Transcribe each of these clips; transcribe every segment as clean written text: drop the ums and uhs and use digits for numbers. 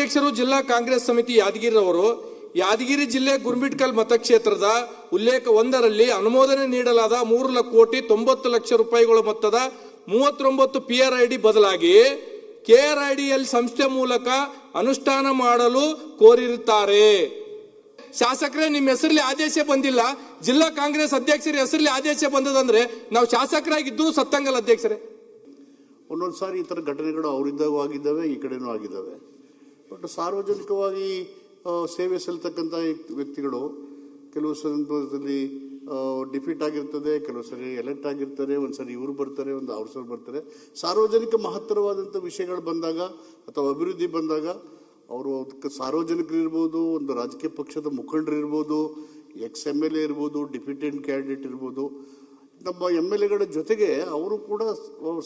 ಅಧ್ಯಕ್ಷರು ಜಿಲ್ಲಾ ಕಾಂಗ್ರೆಸ್ ಸಮಿತಿ ಯಾದಗಿರಿ ಅವರು ಯಾದಗಿರಿ ಜಿಲ್ಲೆ ಗುರ್ಮಿಟ್ಕಲ್ ಮತಕ್ಷೇತ್ರದ ಉಲ್ಲೇಖ 1ರಲ್ಲಿ ಅನುಮೋದನೆ ನೀಡಲಾದ 3,90,00,000 ರೂಪಾಯಿಗಳ ಮೊತ್ತದ 39 PRID ಬದಲಾಗಿ KRIDL ಸಂಸ್ಥೆ ಮೂಲಕ ಅನುಷ್ಠಾನ ಮಾಡಲು ಕೋರಿರುತ್ತಾರೆ. ಶಾಸಕರೇ, ನಿಮ್ಮ ಹೆಸರಲ್ಲಿ ಆದೇಶ ಬಂದಿಲ್ಲ, ಜಿಲ್ಲಾ ಕಾಂಗ್ರೆಸ್ ಅಧ್ಯಕ್ಷರ ಹೆಸರಲ್ಲಿ ಆದೇಶ ಬಂದದಂದ್ರೆ ನಾವು ಶಾಸಕರಾಗಿದ್ದು ಸತ್ತಂಗಲ್ ಅಧ್ಯಕ್ಷರೇ. ಒಂದೊಂದು ಸಾರಿ ಈ ಥರ ಘಟನೆಗಳು ಅವರಿದ್ದಾಗ ಆಗಿದ್ದಾವೆ, ಈ ಕಡೆನೂ ಆಗಿದ್ದಾವೆ. ಬಟ್ ಸಾರ್ವಜನಿಕವಾಗಿ ಸೇವೆ ಸಲ್ತಕ್ಕಂಥ ವ್ಯಕ್ತಿಗಳು ಕೆಲವು ಸಂದರ್ಭದಲ್ಲಿ ಡಿಫೀಟ್ ಆಗಿರ್ತದೆ, ಕೆಲವು ಸರಿ ಎಲೆಕ್ಟ್ ಆಗಿರ್ತಾರೆ, ಒಂದ್ಸರಿ ಇವರು ಬರ್ತಾರೆ, ಒಂದು ಅವ್ರ ಸರಿ ಬರ್ತಾರೆ. ಸಾರ್ವಜನಿಕ ಮಹತ್ತರವಾದಂಥ ವಿಷಯಗಳು ಬಂದಾಗ ಅಥವಾ ಅಭಿವೃದ್ಧಿ ಬಂದಾಗ ಅವರು ಅದಕ್ಕೆ ಸಾರ್ವಜನಿಕರು ಇರ್ಬೋದು, ಒಂದು ರಾಜಕೀಯ ಪಕ್ಷದ ಮುಖಂಡರು ಇರ್ಬೋದು, XMLA ಇರ್ಬೋದು, ಡಿಪ್ಯೂಟೆಡ್ ಕ್ಯಾಂಡಿಡೇಟ್ ಇರ್ಬೋದು, ನಮ್ಮ MLAಗಳ ಜೊತೆಗೆ ಅವರು ಕೂಡ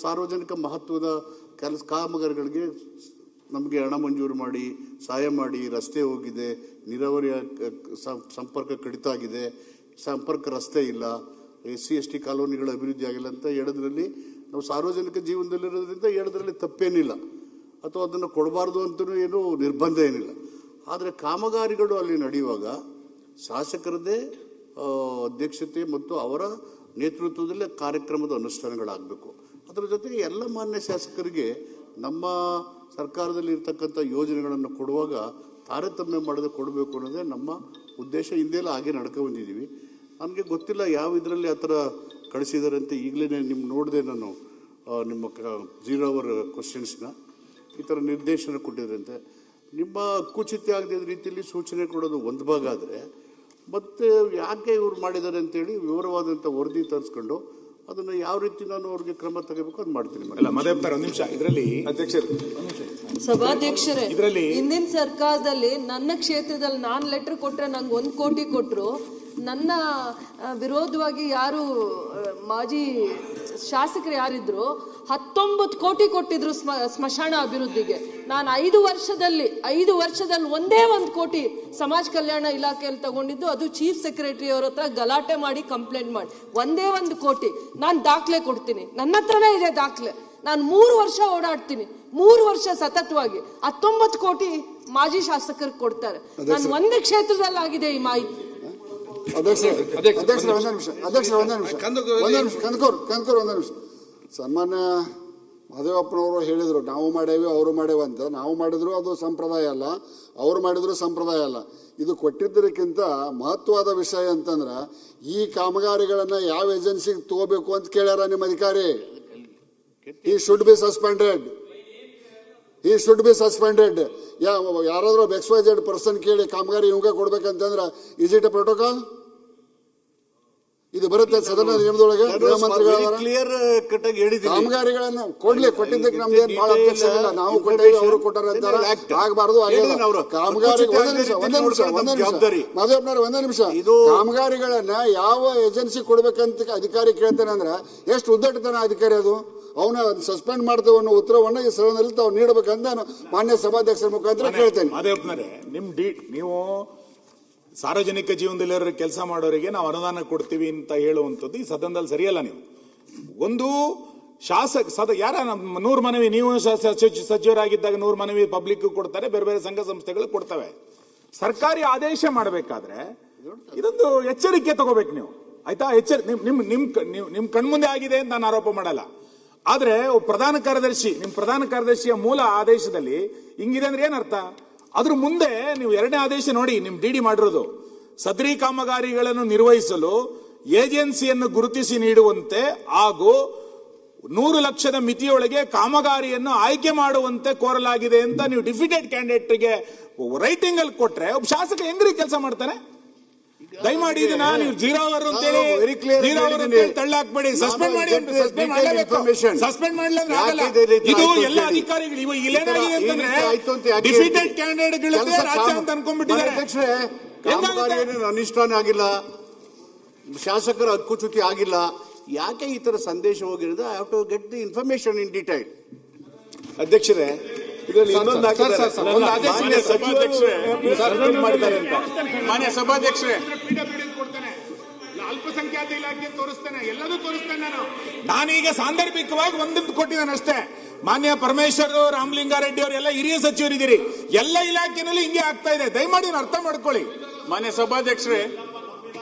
ಸಾರ್ವಜನಿಕ ಮಹತ್ವದ ಕಾಮಗಾರಿಗಳಿಗೆ ನಮಗೆ ಹಣ ಮಂಜೂರು ಮಾಡಿ ಸಹಾಯ ಮಾಡಿ, ರಸ್ತೆ ಹೋಗಿದೆ, ನೀರಾವರಿ ಸಂಪರ್ಕ ಕಡಿತ ಆಗಿದೆ, ಸಂಪರ್ಕ ರಸ್ತೆ ಇಲ್ಲ, SC/ST ಕಾಲೋನಿಗಳ ಅಭಿವೃದ್ಧಿ ಆಗಿಲ್ಲ ಅಂತ ಹೇಳೋದ್ರಲ್ಲಿ ನಾವು ಸಾರ್ವಜನಿಕ ಜೀವನದಲ್ಲಿರೋದ್ರಿಂದ ಹೇಳೋದ್ರಲ್ಲಿ ತಪ್ಪೇನಿಲ್ಲ, ಅಥವಾ ಅದನ್ನು ಕೊಡಬಾರ್ದು ಅಂತಲೂ ಏನೂ ನಿರ್ಬಂಧ ಏನಿಲ್ಲ. ಆದರೆ ಕಾಮಗಾರಿಗಳು ಅಲ್ಲಿ ನಡೆಯುವಾಗ ಶಾಸಕರದೇ ಅಧ್ಯಕ್ಷತೆ ಮತ್ತು ಅವರ ನೇತೃತ್ವದಲ್ಲಿ ಕಾರ್ಯಕ್ರಮದ ಅನುಷ್ಠಾನಗಳಾಗಬೇಕು. ಅದರ ಜೊತೆಗೆ ಎಲ್ಲ ಮಾನ್ಯ ಶಾಸಕರಿಗೆ ನಮ್ಮ ಸರ್ಕಾರದಲ್ಲಿ ಇರ್ತಕ್ಕಂಥ ಯೋಜನೆಗಳನ್ನು ಕೊಡುವಾಗ ತಾರತಮ್ಯ ಮಾಡದೆ ಕೊಡಬೇಕು ಅನ್ನೋದೇ ನಮ್ಮ ಉದ್ದೇಶ. ಹಿಂದೆಲ್ಲ ಹಾಗೆ ನಡ್ಕೊ ಬಂದಿದ್ದೀವಿ. ನನಗೆ ಗೊತ್ತಿಲ್ಲ ಯಾವ ಇದರಲ್ಲಿ ಆ ಥರ ಕಳಿಸಿದ್ದಾರೆ ಅಂತ. ಈಗಲೇ ನಿಮ್ಮ ನೋಡಿದೆ ನಾನು, ನಿಮ್ಮ 0 ಅವರ್ ಕ್ವಶನ್ಸ್ನ ಈ ಥರ ನಿರ್ದೇಶನ ಕೊಟ್ಟಿದ್ರಂತೆ. ನಿಮ್ಮ ಹಕ್ಕುಚ್ಯುತಿ ಆಗದ ರೀತಿಯಲ್ಲಿ ಸೂಚನೆ ಕೊಡೋದು ಒಂದು ಭಾಗ ಆದರೆ, ಮತ್ತೆ ಯಾಕೆ ಇವ್ರು ಮಾಡಿದ್ದಾರೆ ಅಂತೇಳಿ ವಿವರವಾದಂಥ ವರದಿ ತರಿಸ್ಕೊಂಡು ಅದನ್ನು ಯಾವ ರೀತಿ ನಾನು ಅವ್ರಿಗೆ ಕ್ರಮ ತಗೋಬೇಕು ಅದು ಮಾಡ್ತೀನಿ. ಇದರಲ್ಲಿ ಸಭಾಧ್ಯಕ್ಷರೇ, ಹಿಂದಿನ ಸರ್ಕಾರದಲ್ಲಿ ನನ್ನ ಕ್ಷೇತ್ರದಲ್ಲಿ ನಾನು ಲೆಟರ್ ಕೊಟ್ರೆ ನಂಗೆ 1 ಕೋಟಿ ಕೊಟ್ಟರು. ನನ್ನ ವಿರೋಧವಾಗಿ ಯಾರು ಮಾಜಿ ಶಾಸಕರು ಯಾರಿದ್ರು 19 ಕೋಟಿ ಕೊಟ್ಟಿದ್ರು ಸ್ಮಶಾನ ಅಭಿವೃದ್ಧಿಗೆ. ನಾನು 5 ವರ್ಷದಲ್ಲಿ ಒಂದೇ 1 ಕೋಟಿ ಸಮಾಜ ಕಲ್ಯಾಣ ಇಲಾಖೆಯಲ್ಲಿ ತಗೊಂಡಿದ್ದು, ಅದು ಚೀಫ್ ಸೆಕ್ರೆಟರಿ ಅವ್ರ ಹತ್ರ ಗಲಾಟೆ ಮಾಡಿ ಕಂಪ್ಲೇಂಟ್ ಮಾಡಿ ಒಂದೇ 1 ಕೋಟಿ. ನಾನು ದಾಖಲೆ ಕೊಡ್ತೀನಿ, ನನ್ನ ಹತ್ರನೇ ಇದೆ ದಾಖಲೆ. ನಾನು 3 ವರ್ಷ ಓಡಾಡ್ತೀನಿ, 3 ವರ್ಷ ಸತತವಾಗಿ 19 ಕೋಟಿ ಮಾಜಿ ಶಾಸಕರಿಗೆ ಕೊಡ್ತಾರೆ. ನಾನು ಒಂದೇ ಕ್ಷೇತ್ರದಲ್ಲಿ ಆಗಿದೆ ಈ ಮಾಹಿತಿ. ಸನ್ಮಾನ್ಯ ಮಹದೇವಪ್ಪನವರು ಹೇಳಿದ್ರು, ನಾವು ಮಾಡೇವಿ ಅವರು ಮಾಡೇವಿ ಅಂತ. ನಾವು ಮಾಡಿದ್ರು ಅದು ಸಂಪ್ರದಾಯ ಅಲ್ಲ, ಅವರು ಮಾಡಿದ್ರು ಸಂಪ್ರದಾಯ ಅಲ್ಲ. ಇದು ಕೊಟ್ಟಿದ್ದಕ್ಕಿಂತ ಮಹತ್ವದ ವಿಷಯ ಅಂತಂದ್ರೆ, ಈ ಕಾಮಗಾರಿಗಳನ್ನ ಯಾವ ಏಜೆನ್ಸಿಗೆ ತಗೋಬೇಕು ಅಂತ ಕೇಳ್ಯಾರ ನಿಮ್ಮ ಅಧಿಕಾರಿ. He should be suspended. ಯಾರಾದ್ರೂ XYZ ಪರ್ಸನ್ ಕೇಳಿ ಕಾಮಗಾರಿ ಇವಾಗ ಕೊಡ್ಬೇಕಂತಂದ್ರೆ ಇಸ್ ಇಟ್ ಎ ಪ್ರೋಟೋಕಾಲ್? ಇದು ಬರುತ್ತೆ ಸದನ ನಿಯಮದೊಳಗೆ. ಗೃಹ ಮಂತ್ರಿಗಳ ಕಾಮಗಾರಿಗಳನ್ನ ಕೊಟ್ಟಿದ್ದಕ್ಕೆ ನಮ್ಗೆ ಬಹಳ ಅಪೇಕ್ಷೆ ಇಲ್ಲ. ನಾವು ಕೊಟ್ಟೇವಿ, ಅವರು ಕೊಟ್ಟಾರ ಅಂತಾರೆ, ಆಗಬಾರ್ದು. ಕಾಮಗಾರಿ ಮಾಧವಪ್ಪನವ್ರ ಒಂದೇ ನಿಮಿಷ, ಕಾಮಗಾರಿಗಳನ್ನ ಯಾವ ಏಜೆನ್ಸಿ ಕೊಡ್ಬೇಕಂತ ಅಧಿಕಾರಿ ಕೇಳ್ತಾನೆ ಅಂದ್ರೆ ಎಷ್ಟು ಉದ್ದಟತನ ಅಧಿಕಾರಿ ಅದು. ಅವನ ಸಸ್ಪೆಂಡ್ ಮಾಡ್ತೇವೆ ಅನ್ನೋ ಉತ್ತರವನ್ನ ಈ ಸದನದಲ್ಲಿ ತಾವು ನೀಡಬೇಕಂತ ಮಾನ್ಯ ಸಭಾಧ್ಯಕ್ಷರ ಮುಖಾಂತರ ಕೇಳ್ತೇನೆ. ಮಾದೇವಪ್ಪನವರೇ, ನೀವು ಸಾರ್ವಜನಿಕ ಜೀವನದಲ್ಲಿ ಕೆಲಸ ಮಾಡೋರಿಗೆ ನಾವು ಅನುದಾನ ಕೊಡ್ತೀವಿ ಅಂತ ಹೇಳುವಂಥದ್ದು ಈ ಸದನದಲ್ಲಿ ಸರಿಯಲ್ಲ. ನೀವು ಒಂದು ಯಾರ 100 ಮನವಿ, ನೀವು ಸಚಿವರಾಗಿದ್ದಾಗ 100 ಮನವಿ ಪಬ್ಲಿಕ್ ಕೊಡ್ತಾರೆ, ಬೇರೆ ಬೇರೆ ಸಂಘ ಸಂಸ್ಥೆಗಳು ಕೊಡ್ತವೆ. ಸರ್ಕಾರಿ ಆದೇಶ ಮಾಡಬೇಕಾದ್ರೆ ಇದೊಂದು ಎಚ್ಚರಿಕೆ ತಗೋಬೇಕು ನೀವು, ಆಯ್ತಾ? ನಿಮ್ ಕಣ್ಮುಂದೆ ಆಗಿದೆ ಅಂತ ನಾನು ಆರೋಪ ಮಾಡಲ್ಲ. ಆದ್ರೆ ನಿಮ್ಮ ಪ್ರಧಾನ ಕಾರ್ಯದರ್ಶಿಯ ಮೂಲ ಆದೇಶದಲ್ಲಿ ಹಿಂಗಿದೆ ಅಂದ್ರೆ ಏನರ್ಥ? ಅದ್ರ ಮುಂದೆ ನೀವು 2ನೇ ಆದೇಶ ನೋಡಿ, ನಿಮ್ DD ಮಾಡಿರೋದು ಸದರಿ ಕಾಮಗಾರಿಗಳನ್ನು ನಿರ್ವಹಿಸಲು ಏಜೆನ್ಸಿಯನ್ನು ಗುರುತಿಸಿ ನೀಡುವಂತೆ ಹಾಗೂ 100 ಲಕ್ಷದ ಮಿತಿಯೊಳಗೆ ಕಾಮಗಾರಿಯನ್ನು ಆಯ್ಕೆ ಮಾಡುವಂತೆ ಕೋರಲಾಗಿದೆ ಅಂತ ನೀವು ಡಿಫಿಟೆಡ್ ಕ್ಯಾಂಡಿಡೇಟ್ಗೆ ರೈಟಿಂಗ್ ಅಲ್ಲಿ ಕೊಟ್ರೆ ಒಬ್ಬ ಶಾಸಕ ಹೆಂಗ್ರಿ ಕೆಲಸ ಮಾಡ್ತಾನೆ? ದಯಮಾಡಿ ಇದನ್ನ ನೀವು 0 ಅವರ್ ಅಂತೇಳಿ ತಳ್ಳಾಕ್ಬೇಡಿ. ಸಸ್ಪೆಂಡ್ ಮಾಡಿ, ಸಸ್ಪೆಂಡ್ ಮಾಡಿಲ್ಲ ಅಂದ್ರೆ ಆಗಲ್ಲ. ಇದು ಎಲ್ಲ ಅಧಿಕಾರಿಗಳು ಇಲ್ಲೇನಾಗಿದೆ ಅಂತಂದ್ರೆ ಡಿಫಿಟೆಡ್ ಕ್ಯಾಂಡಿಡೇಟ್ಗಳಿಂದ ರಾಜ್ಯ ಅಂತ ಅನ್ಕೊಂಡ್ಬಿಟ್ಟಿದ್ದಾರೆ. ಅನುಷ್ಠಾನ ಆಗಿಲ್ಲ, ಶಾಸಕರ ಹಕ್ಕುಚ್ಯುತಿ ಆಗಿಲ್ಲ. ಯಾಕೆ ಈ ತರ ಸಂದೇಶ ಹೋಗಿರೋದು? I have to get the information in detail. ಅಧ್ಯಕ್ಷರೇ, ಇದರಲ್ಲಿ ಮಾನ್ಯ ಸಭಾಧ್ಯಕ್ಷರೇ, ಅಲ್ಪಸಂಖ್ಯಾತ ಇಲಾಖೆ ತೋರಿಸ್ತೇನೆ, ಎಲ್ಲದೂ ತೋರಿಸ್ತೇನೆ. ನಾನೀಗ ಸಾಂದರ್ಭಿಕವಾಗಿ ಒಂದೊಂದು ಕೊಟ್ಟಿದ್ದೇನೆ ಅಷ್ಟೇ. ಮಾನ್ಯ ಪರಮೇಶ್ವರ್ ರಾಮಲಿಂಗಾರೆಡ್ಡಿ ಅವರೆಲ್ಲ ಹಿರಿಯ ಸಚಿವರಿದ್ದೀರಿ. ಎಲ್ಲ ಇಲಾಖೆನಲ್ಲಿ ಹಿಂಗೆ ಆಗ್ತಾ ಇದೆ. ದಯಮಾಡಿ ಅರ್ಥ ಮಾಡ್ಕೊಳ್ಳಿ. ಮಾನ್ಯ ಸಭಾಧ್ಯಕ್ಷರೇ,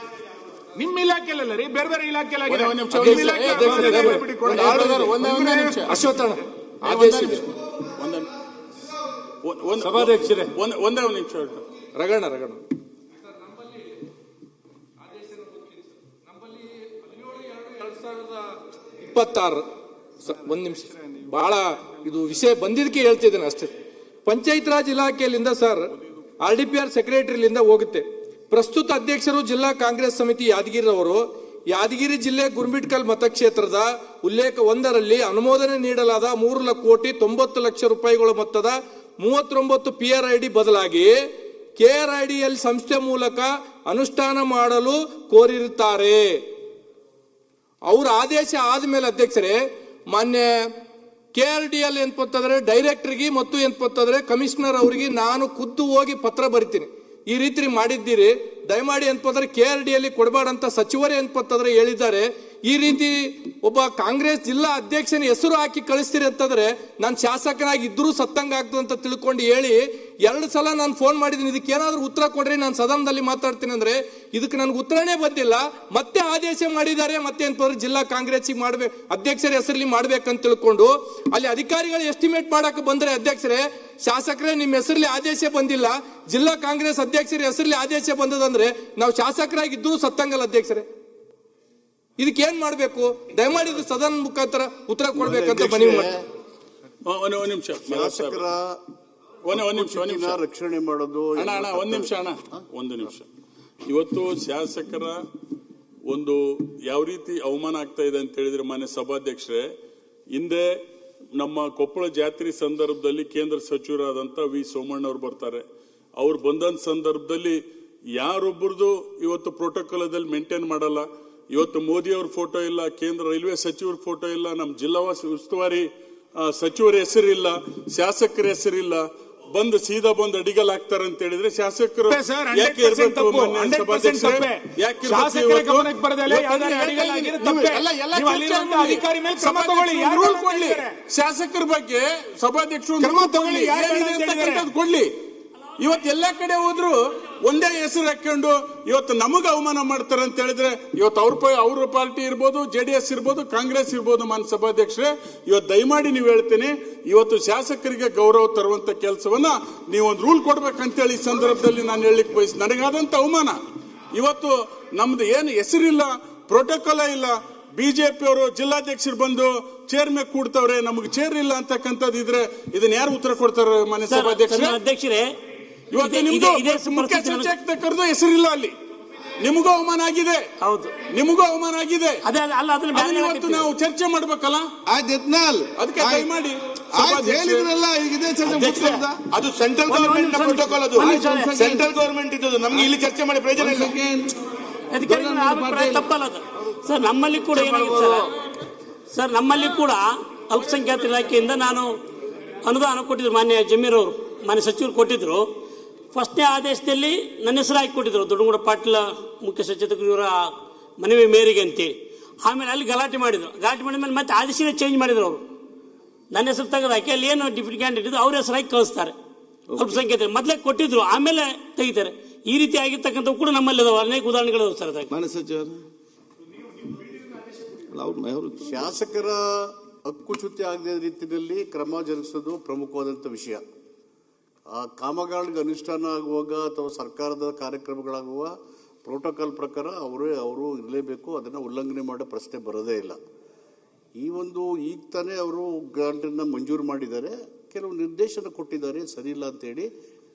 ನಿಮ್ಮ ಇಲಾಖೆಲ್ಲ ರೀ, ಬೇರೆ ಬೇರೆ ಇಲಾಖೆ ಸಭಾಧ್ಯಕ್ಷರೇ ಒಂದೇ ಒಂದು ನಿಮಿಷ ರಗಣ 26 ಒಂದ್ ನಿಮಿಷ, ಬಹಳ ಇದು ವಿಷಯ ಬಂದಿದ್ದಕ್ಕೆ ಹೇಳ್ತಿದ್ದೇನೆ ಅಷ್ಟೇ. ಪಂಚಾಯತ್ ರಾಜ್ ಇಲಾಖೆಯಲ್ಲಿಂದ ಸರ್ RDPR ಸೆಕ್ರೆಟರಿಲಿಂದ ಹೋಗುತ್ತೆ. ಪ್ರಸ್ತುತ ಅಧ್ಯಕ್ಷರು ಜಿಲ್ಲಾ ಕಾಂಗ್ರೆಸ್ ಸಮಿತಿ ಯಾದಗಿರಿ ಅವರು ಯಾದಗಿರಿ ಜಿಲ್ಲೆ ಗುರ್ಮಿಟ್ಕಲ್ ಮತಕ್ಷೇತ್ರದ ಉಲ್ಲೇಖ 1ರಲ್ಲಿ ಅನುಮೋದನೆ ನೀಡಲಾದ 3,90,00,000 ರೂಪಾಯಿಗಳ ಮೊತ್ತದ 39 PRID ಬದಲಾಗಿ KRIDL ಸಂಸ್ಥೆ ಮೂಲಕ ಅನುಷ್ಠಾನ ಮಾಡಲು ಕೋರಿರುತ್ತಾರೆ. ಅವ್ರ ಆದೇಶ ಆದ್ಮೇಲೆ ಅಧ್ಯಕ್ಷರೇ, ಮಾನ್ಯ KRDL ಏನ್ಪತ್ತಂದ್ರೆ ಡೈರೆಕ್ಟರ್ಗೆ ಮತ್ತು ಏನ್ಪತ್ತಂದ್ರೆ ಕಮಿಷನರ್ ಅವರಿಗೆ ನಾನು ಖುದ್ದು ಹೋಗಿ ಪತ್ರ ಬರಿತೀನಿ, ಈ ರೀತಿ ಮಾಡಿದ್ದೀರಿ, ದಯಮಾಡಿ ಏನ್ಪಂದ್ರೆ KRDL ಕೊಡಬೇಡಂತ ಸಚಿವರೇ ಏನ್ಪತ್ತಂದ್ರೆ ಹೇಳಿದ್ದಾರೆ. ಈ ರೀತಿ ಒಬ್ಬ ಕಾಂಗ್ರೆಸ್ ಜಿಲ್ಲಾ ಅಧ್ಯಕ್ಷನ ಹೆಸರು ಹಾಕಿ ಕಳಿಸ್ತೀರಿ ಅಂತಂದ್ರೆ ನಾನು ಶಾಸಕನಾಗಿ ಇದ್ರೂ ಸತ್ತಂಗ ಆಗ್ತದೆ ಅಂತ ತಿಳ್ಕೊಂಡು ಹೇಳಿ 2 ಸಲ ನಾನು ಫೋನ್ ಮಾಡಿದ್ದೀನಿ. ಇದಕ್ಕೆ ಏನಾದ್ರೂ ಉತ್ತರ ಕೊಡ್ರಿ, ನಾನು ಸದನದಲ್ಲಿ ಮಾತಾಡ್ತೀನಿ ಅಂದ್ರೆ ಇದಕ್ಕೆ ನನಗೆ ಉತ್ತರನೇ ಬಂದಿಲ್ಲ. ಮತ್ತೆ ಆದೇಶ ಮಾಡಿದ್ದಾರೆ, ಮತ್ತೆ ಏನಪ್ಪ ಜಿಲ್ಲಾ ಕಾಂಗ್ರೆಸ್ ಮಾಡ್ಬೇಕು, ಅಧ್ಯಕ್ಷರ ಹೆಸರಲ್ಲಿ ಮಾಡ್ಬೇಕಂತ ತಿಳ್ಕೊಂಡು ಅಲ್ಲಿ ಅಧಿಕಾರಿಗಳು ಎಸ್ಟಿಮೇಟ್ ಮಾಡಕ್ಕೆ ಬಂದ್ರೆ, ಅಧ್ಯಕ್ಷರೇ ಶಾಸಕರೇ ನಿಮ್ಮ ಹೆಸರಲ್ಲಿ ಆದೇಶ ಬಂದಿಲ್ಲ, ಜಿಲ್ಲಾ ಕಾಂಗ್ರೆಸ್ ಅಧ್ಯಕ್ಷರ ಹೆಸರಲ್ಲಿ ಆದೇಶ ಬಂದದಂದ್ರೆ ನಾವು ಶಾಸಕರಾಗಿದ್ದು ಸತ್ತಂಗಲ್ಲ ಅಧ್ಯಕ್ಷರೇ. ಇದಕ್ಕೆ ಏನ್ ಮಾಡ್ಬೇಕು? ದಯಮಾಡಿ ಇದು ಸದನ ಮುಖಾಂತರ ಉತ್ತರ ಕೊಡ್ಬೇಕಂತ ಮನವಿ ಮಾಡಿ. ರಕ್ಷಣೆ ಮಾಡೋದು ಒಂದು ನಿಮಿಷ. ಇವತ್ತು ಶಾಸಕರ ಒಂದು ಯಾವ ರೀತಿ ಅವಮಾನ ಆಗ್ತಾ ಇದೆ ಅಂತ ಹೇಳಿದ್ರೆ, ಮಾನ್ಯ ಸಭಾಧ್ಯಕ್ಷರೇ, ಹಿಂದೆ ನಮ್ಮ ಕೊಪ್ಪಳ ಜಾತ್ರೆ ಸಂದರ್ಭದಲ್ಲಿ ಕೇಂದ್ರ ಸಚಿವರಾದಂತ ವಿ ಸೋಮಣ್ಣ ಅವರು ಬರ್ತಾರೆ. ಅವ್ರು ಬಂದಂತ ಸಂದರ್ಭದಲ್ಲಿ ಯಾರೊಬ್ಬರದು ಇವತ್ತು ಪ್ರೋಟೋಕಾಲದಲ್ಲಿ ಮೇಂಟೈನ್ ಮಾಡಲ್ಲ. ಇವತ್ತು ಮೋದಿ ಅವ್ರ ಫೋಟೋ ಇಲ್ಲ, ಕೇಂದ್ರ ರೈಲ್ವೆ ಸಚಿವರ ಫೋಟೋ ಇಲ್ಲ, ನಮ್ಮ ಜಿಲ್ಲಾ ಉಸ್ತುವಾರಿ ಸಚಿವರ ಹೆಸರಿಲ್ಲ, ಶಾಸಕರ ಹೆಸರಿಲ್ಲ. ಬಂದು ಸೀದಾ ಬಂದು ಅಡಿಗಲ್ ಹಾಕ್ತಾರೆ ಅಂತ ಹೇಳಿದ್ರೆ ಶಾಸಕರು ಯಾಕೆ ಇರಬೇಕು? ಶಾಸಕರ ಬಗ್ಗೆ ಸಭಾಧ್ಯಕ್ಷರು ಕೊಡ್ಲಿ. ಇವತ್ತು ಎಲ್ಲಾ ಕಡೆ ಹೋದ್ರು ಒಂದೇ ಹೆಸರು ಹಾಕೊಂಡು ಇವತ್ತು ನಮಗೆ ಅವಮಾನ ಮಾಡ್ತಾರೆ ಅಂತ ಹೇಳಿದ್ರೆ, ಇವತ್ತು ಅವ್ರ ಪಾರ್ಟಿ ಇರ್ಬೋದು, JDS ಇರ್ಬೋದು, ಕಾಂಗ್ರೆಸ್ ಇರ್ಬೋದು. ಮಾನ್ಯ ಸಭಾಧ್ಯಕ್ಷರೇ, ಇವತ್ತು ದಯಮಾಡಿ ನೀವು ಹೇಳ್ತೀನಿ, ಇವತ್ತು ಶಾಸಕರಿಗೆ ಗೌರವ ತರುವಂತ ಕೆಲಸವನ್ನ ನೀವೊಂದು ರೂಲ್ ಕೊಡ್ಬೇಕಂತೇಳಿ ಈ ಸಂದರ್ಭದಲ್ಲಿ ನಾನು ಹೇಳಲಿಕ್ಕೆ ಬಯಸ್ತೀನಿ. ನನಗಾದಂತ ಅವಮಾನ ಇವತ್ತು ನಮ್ದು ಏನು ಹೆಸರಿಲ್ಲ, ಪ್ರೋಟೋಕಾಲ ಇಲ್ಲ. BJP ಅವರು ಜಿಲ್ಲಾಧ್ಯಕ್ಷರು ಬಂದು ಚೇರ್ ಮೇಲೆ ಕೂಡ್ತವ್ರೆ, ನಮಗೆ ಚೇರ್ ಇಲ್ಲ ಅಂತಕ್ಕಂಥದ್ದು ಇದ್ರೆ ಇದನ್ನ ಯಾರು ಉತ್ತರ ಕೊಡ್ತಾರೆ? ಮಾನ್ಯ ಸಭಾಧ್ಯಕ್ಷರೇ, ಇವತ್ತು ನಿಮ್ದು ಮುಖ್ಯ ಚರ್ಚೆ ಕರೆದು ಹೆಸರಿಲ್ಲ ಅಲ್ಲಿ. ನಿಮಗೂ ಅವಮಾನ ಆಗಿದೆ, ಹೌದು, ನಿಮಗೂ ಅವಮಾನ ಆಗಿದೆ. ಇವತ್ತು ನಾವು ಚರ್ಚೆ ಮಾಡ್ಬೇಕಲ್ಲ, ಅದಕ್ಕೆ ದಯಮಾಡಿ ಹೇಳಿದ್ರಲ್ಲ. ಅದು ಸೆಂಟ್ರಲ್ ಗವರ್ಮೆಂಟ್ ಪ್ರೋಟೋಕಾಲ್, ಅದು ಸೆಂಟ್ರಲ್ ಗವರ್ಮೆಂಟ್ ಇದ್ದದು. ನಮ್ಗೆ ಇಲ್ಲಿ ಚರ್ಚೆ ಮಾಡಿ ಪ್ರಯೋಜನ ಇಲ್ಲ. ತಪ್ಪಲ್ಲ ಸರ್. ನಮ್ಮಲ್ಲಿ ಕೂಡ ಏನಾಗಿದೆ ಸರ್, ನಮ್ಮಲ್ಲಿ ಕೂಡ ಅಲ್ಪಸಂಖ್ಯಾತರ ಇಲಾಖೆಯಿಂದ ನಾನು ಅನುದಾನ ಕೊಟ್ಟಿದ್ರು. ಮಾನ್ಯ ಜಮೀರ್ ಅವರು, ಮಾನ್ಯ ಸಚಿವರು ಕೊಟ್ಟಿದ್ರು. ಫಸ್ಟ್ನೇ ಆದೇಶದಲ್ಲಿ ನನ್ನ ಹೆಸರು ಹಾಕಿ ಕೊಟ್ಟಿದ್ರು, ದೊಡ್ಡಗೌಡ ಪಾಟೀಲ ಮುಖ್ಯ ಸಚೇತಕರು ಇವರ ಮನವಿ ಮೇರೆಗೆ ಅಂತೇಳಿ. ಆಮೇಲೆ ಅಲ್ಲಿ ಗಲಾಟೆ ಮಾಡಿದ್ರು. ಗಲಾಟೆ ಮಾಡಿದ್ಮೇಲೆ ಮತ್ತೆ ಆದೇಶನೇ ಚೇಂಜ್ ಮಾಡಿದ್ರು ಅವರು. ನನ್ನ ಹೆಸರು ತೆಗೆದು ಹಾಕಿ ಅಲ್ಲಿ ಏನು ಡಿಪ್ಯೂಟಿ ಕ್ಯಾಂಡಿಡೇಟ್ ಇದ್ದು ಅವ್ರ ಹೆಸರು ಹಾಕಿ ಕಳಿಸ್ತಾರೆ. ಅಲ್ಪಸಂಖ್ಯಾತರು ಮೊದಲೇ ಕೊಟ್ಟಿದ್ರು, ಆಮೇಲೆ ತೆಗಿತಾರೆ. ಈ ರೀತಿ ಆಗಿರ್ತಕ್ಕಂಥವು ಕೂಡ ನಮ್ಮಲ್ಲಿ ಅದಾವ, ಅನೇಕ ಉದಾಹರಣೆಗಳು ಸರ್. ಶಾಸಕರ ಹಕ್ಕುಚ್ಯುತಿ ಆಗದ ರೀತಿಯಲ್ಲಿ ಕ್ರಮ ಜರುಗಿಸೋದು ಪ್ರಮುಖವಾದಂಥ ವಿಷಯ. ಆ ಕಾಮಗಾರಿಗೆ ಅನುಷ್ಠಾನ ಆಗುವಾಗ ಅಥವಾ ಸರ್ಕಾರದ ಕಾರ್ಯಕ್ರಮಗಳಾಗುವ ಪ್ರೋಟೋಕಾಲ್ ಪ್ರಕಾರ ಅವರು ಇರಲೇಬೇಕು. ಅದನ್ನು ಉಲ್ಲಂಘನೆ ಮಾಡೋ ಪ್ರಶ್ನೆ ಬರೋದೇ ಇಲ್ಲ. ಈಗ ತಾನೇ ಅವರು ಗ್ರಾಂಟನ್ನು ಮಂಜೂರು ಮಾಡಿದ್ದಾರೆ, ಕೆಲವು ನಿರ್ದೇಶನ ಕೊಟ್ಟಿದ್ದಾರೆ, ಸರಿ ಇಲ್ಲ ಅಂತೇಳಿ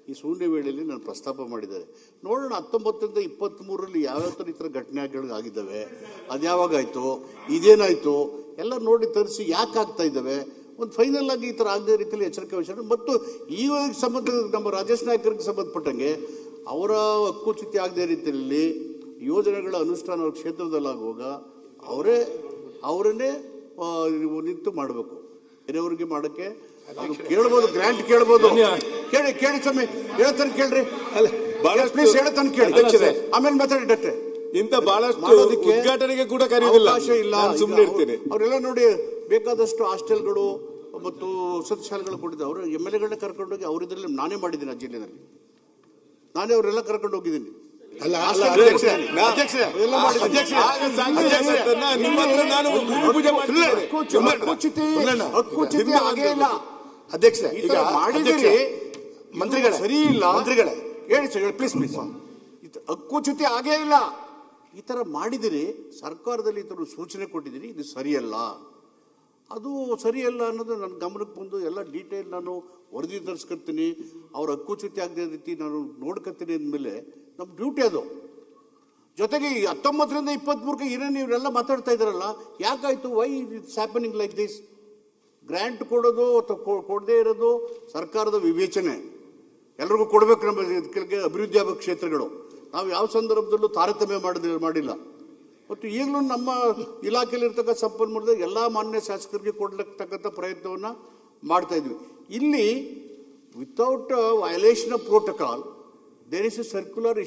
ಈ ಶೂನ್ಯ ವೇಳೆಯಲ್ಲಿ ನಾನು ಪ್ರಸ್ತಾಪ ಮಾಡಿದ್ದಾರೆ. ನೋಡೋಣ 19ರಿಂದ 23ರಲ್ಲಿ ಯಾವ್ಯಾವ ಥರ ಈ ಥರ ಘಟನೆಗಳಾಗಿದ್ದಾವೆ, ಅದು ಯಾವಾಗಾಯಿತು, ಇದೇನಾಯಿತು ಎಲ್ಲ ನೋಡಿ ತರಿಸಿ ಯಾಕೆ ಆಗ್ತಾ ಇದ್ದಾವೆ. ಒಂದು ಫೈನಲ್ ಆಗಿ ಈ ಥರ ಆಗದ ರೀತಿಯಲ್ಲಿ ಎಚ್ಚರಿಕೆ ವಹಿಸೋಣ. ಮತ್ತು ಈ ಸಂಬಂಧ ನಮ್ಮ ರಾಜೇಶ್ ನಾಯ್ಕರಿಗೆ ಸಂಬಂಧಪಟ್ಟಂಗೆ ಅವರ ಹಕ್ಕುಚ್ಯುತಿ ಆಗದ ರೀತಿಯಲ್ಲಿ ಯೋಜನೆಗಳ ಅನುಷ್ಠಾನ ಅವ್ರ ಕ್ಷೇತ್ರದಲ್ಲಾಗುವಾಗ ಅವರನ್ನೇ ನಿಂತು ಮಾಡಬೇಕು. ಬೇರೆಯವ್ರಿಗೆ ಮಾಡೋಕ್ಕೆ ಕೇಳ್ಬೋದು, ಗ್ರಾಂಟ್ ಕೇಳ್ಬೋದು. ಕೇಳಿ ಸಮಯ ಹೇಳತನ ಕೇಳ್ರಿ, ಪ್ಲೀಸ್ ಹೇಳತನ ಕೇಳಿ, ಆಮೇಲೆ ಮಾತಾಡಿಟ್ಟೆ. ಇಂಥ ಬಹಳಷ್ಟು ಉದ್ಘಾಟನೆಗೆ ಕೂಡ ಕರೆಯುವುದಿಲ್ಲ, ಅವಕಾಶ ಇಲ್ಲ. ಸುಮ್ಮನೆ ಇರ್ತೀನಿ. ಅವರೆಲ್ಲ ನೋಡಿ ಬೇಕಾದಷ್ಟು ಹಾಸ್ಟೆಲ್ಗಳು ಮತ್ತು ವಸತಿ ಶಾಲೆಗಳು ಕೊಟ್ಟಿದ್ದೆ. ಅವರು MLA ಕರ್ಕೊಂಡೋಗಿ ಅವರಿದ್ರಲ್ಲಿ ನಾನೇ ಮಾಡಿದ್ದೀನಿ ಆ ಜಿಲ್ಲೆಯಲ್ಲಿ. ನಾನೇ ಅವರೆಲ್ಲ ಕರ್ಕೊಂಡು ಹೋಗಿದ್ದೀನಿ. ಅಲ್ಲ ಅಧ್ಯಕ್ಷರೇ, ನಿಮ್ಮ ಹತ್ರ ನಾನು ಭೂಮಿ ಪೂಜೆ ಮಾಡ್ತಿದ್ದೆ. ಹಕ್ಕುಚ್ಯುತಿ ಆಗೇ ಇಲ್ಲ ಅಧ್ಯಕ್ಷ. ಈಗ ಮಾಡಿದ್ದೀರಿ, ಮಂತ್ರಿಗಳೇ ಸರಿ ಇಲ್ಲ. ಮಂತ್ರಿಗಳೇ ಹೇಳಿ ಸರ್, ಪ್ಲೀಸ್. ಹಕ್ಕುಚ್ಯುತಿ ಆಗೇ ಇಲ್ಲ. ಈ ತರ ಮಾಡಿದಿರಿ, ಸರ್ಕಾರದಲ್ಲಿ ಈ ತರ ಸೂಚನೆ ಕೊಟ್ಟಿದ್ದೀರಿ, ಇದು ಸರಿಯಲ್ಲ, ಅದು ಸರಿಯಲ್ಲ ಅನ್ನೋದು ನನ್ನ ಗಮನಕ್ಕೆ ಬಂದು ಎಲ್ಲ ಡೀಟೇಲ್ ನಾನು ವರದಿ ತರಿಸ್ಕೊತೀನಿ. ಅವ್ರ ಹಕ್ಕುಚ್ಯುತಿ ಆಗದ ರೀತಿ ನಾನು ನೋಡ್ಕೊತೀನಿ ಅಂದಮೇಲೆ ನಮ್ಮ ಡ್ಯೂಟಿ ಅದು. ಜೊತೆಗೆ 19ರಿಂದ 23ಕ್ಕೆ ಏನೇನು ಇವರೆಲ್ಲ ಮಾತಾಡ್ತಾ ಇದ್ದಾರಲ್ಲ, ಯಾಕಾಯ್ತು? Why it's happening like this? Grant ಕೊಡೋದು ಅಥವಾ ಕೊಡದೇ ಇರೋದು ಸರ್ಕಾರದ ವಿವೇಚನೆ. ಎಲ್ರಿಗೂ ಕೊಡಬೇಕು, ನಮ್ಮ ಅಭಿವೃದ್ಧಿ ಆಗೋ ಕ್ಷೇತ್ರಗಳು. ನಾವು ಯಾವ ಸಂದರ್ಭದಲ್ಲೂ ತಾರತಮ್ಯ ಮಾಡಿಲ್ಲ. ಮತ್ತು ಈಗಲೂ ನಮ್ಮ ಇಲಾಖೆಯಲ್ಲಿ ಇರ್ತಕ್ಕಂಥ ಸಂಪನ್ಮೂಲದ ಎಲ್ಲ ಮಾನ್ಯ ಶಾಸಕರಿಗೆ ಕೊಡ್ಲಿಕ್ಕತಕ್ಕಂಥ ಪ್ರಯತ್ನವನ್ನು ಮಾಡ್ತಾ ಇದ್ವಿ. ಇಲ್ಲಿ without violation of protocol there is a circular